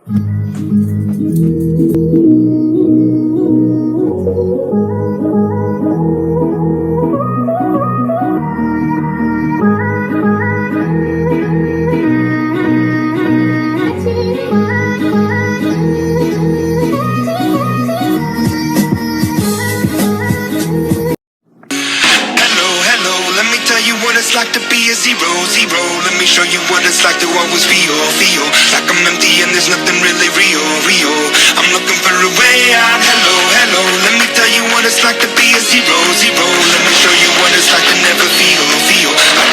Hello, hello, let me tell you what it's like to be a zero, zero. Let me show you what it's like to always feel, feel like I'm empty and there's nothing really real, real. I'm looking for a way out. Hello, hello, let me tell you what it's like to be a zero, zero. Let me show you what it's like to never feel, feel like